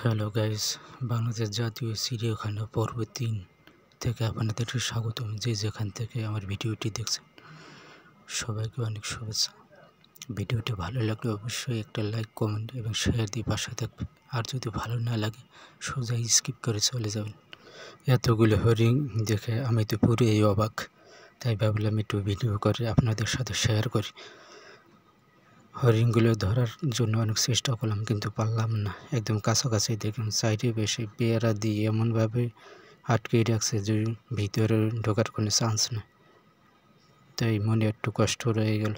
Hello guys, Bangladesh জাতীয় চিড়িয়াখানা পর্ব ৩ থেকে আপনাদেরকে স্বাগতম। যেখান থেকে আমার ভিডিওটি দেখছেন সবাইকে অনেক শুভেচ্ছা। ভিডিওটি ভালো লাগলে অবশ্যই একটা লাইক, কমেন্ট এবং শেয়ার দিয়ে পাশে থাকবেন। আর যদি ভালো না লাগে সোজা স্কিপ করে চলে যাবেন। এতগুলো হরিণ দেখে আমি তো পুরোই অবাক, তাই ভাবলাম একটু ভিডিও করে আপনাদের সাথে শেয়ার করি। হরিণগুলো ধরার জন্য অনেক চেষ্টা করলাম কিন্তু পারলাম না। একদম কাছাকাছি দেখলাম সাইডে বেশি পেয়ারা দিয়ে এমনভাবে আটকে রাখছে যে ভিতরে ঢোকার কোনো চান্স নেই, তাই মনে একটু কষ্ট রয়ে গেল।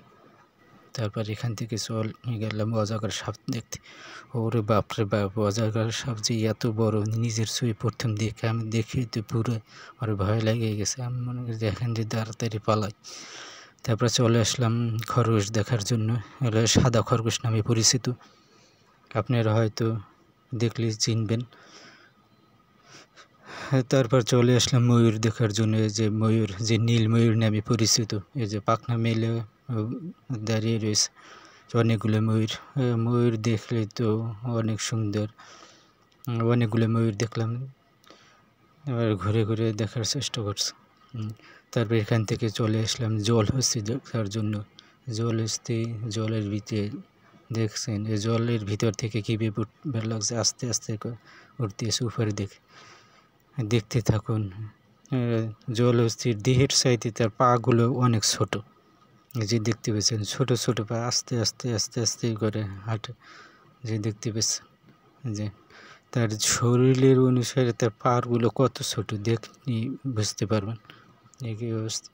তারপর এখান থেকে চলে গেলাম অজগর সাপ দেখতে। ওরে বাপরে বাপ, অজগর সাপ যে এত বড় নিজের ছুঁয়ে প্রথম দেখে আমি দেখে তো পুরো আমার ভয় লেগে গেছে। আমি মনে করি দেখেন যে তাড়াতাড়ি পালাই। তারপরে চলে আসলাম খরগোশ দেখার জন্য। এগুলো সাদা খরগোশ নামে পরিচিত, আপনারা হয়তো দেখলে চিনবেন। তারপর চলে আসলাম ময়ূর দেখার জন্য। এই যে ময়ূর, যে নীল ময়ূর নামে পরিচিত, এই যে পাখনা মেলে দাঁড়িয়ে রয়েছে অনেকগুলো ময়ূর। ময়ূর দেখলে তো অনেক সুন্দর। অনেকগুলো ময়ূর দেখলাম, এবার ঘুরে ঘুরে দেখার চেষ্টা করছি। তারপর এখান থেকে চলে আসলাম জলহস্তি দেখার জন্য। জলহস্তি জলের ভিতরে দেখছেন, এই জলের ভিতর থেকে কীভাবে বের লাগছে, আস্তে আস্তে উঠতেছে উপরে দেখতে থাকুন। জলহস্তির দেহের চাইতে তার পাগুলো অনেক ছোট, যে দেখতে পেয়েছেন ছোট ছোট পা, আস্তে আস্তে আস্তে আস্তে করে হাঁটে, যে দেখতে পেয়েছেন যে তার শরীরের অনুসারে তার পাগুলো কত ছোট দেখনি বুঝতে পারবেন। একই অবস্থা।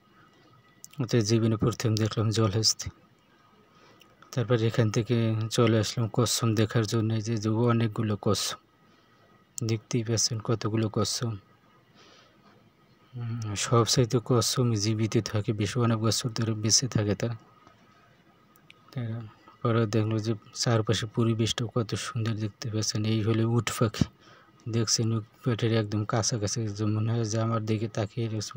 ওদের জীবনে প্রথম দেখলাম জলহস্তি। তারপর এখান থেকে চলে আসলাম কচ্ছপ দেখার জন্য। যে অনেকগুলো কচ্ছপ দেখতেই পাচ্ছেন, কতগুলো কচ্ছপ। সবচাইতে কচ্ছপ জীবিত থাকে বেশি, অনেক বছর ধরে বেঁচে থাকে তারা। পরে দেখলো যে চারপাশে পরিবেশটা কত সুন্দর দেখতে পাচ্ছেন। এই হলো উট পাখি, দেখছেন উট পাখির একদম কাছাকাছি, মনে হয় যে আমার দিকে তাকিয়ে রয়েছে।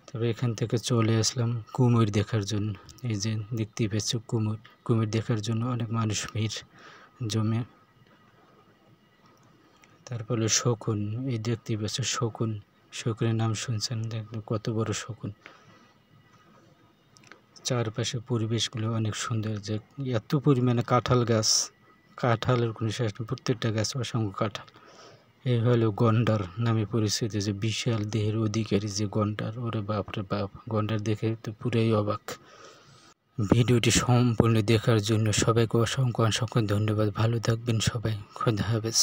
তবে এখান থেকে চলে আসলাম কুমির দেখার জন্য। এই যে দেখতেই পাচ্ছ কুমির দেখার জন্য অনেক মানুষ ভিড় জমে। তারপরে শকুন, এই দেখতেই পাচ্ছ শকুনের নাম শুনছেন, দেখবেন কত বড় শকুন। চারপাশে পরিবেশগুলো অনেক সুন্দর, যে এত পরিমাণে কাঁঠালের কোনো শেষ নেই, প্রত্যেকটা গাছ অসংখ্য কাঁঠাল। এই হলো গন্ডার নামে পরিচিত, যে বিশাল দেহের অধিকারী যে গন্ডার। ওরে বাপরে বাপ, গন্ডার দেখে তো পুরাই অবাক। ভিডিওটি সম্পূর্ণ দেখার জন্য সবাইকে অসংখ্য অসংখ্য ধন্যবাদ। ভালো থাকবেন সবাই, খোদা হাফেজ।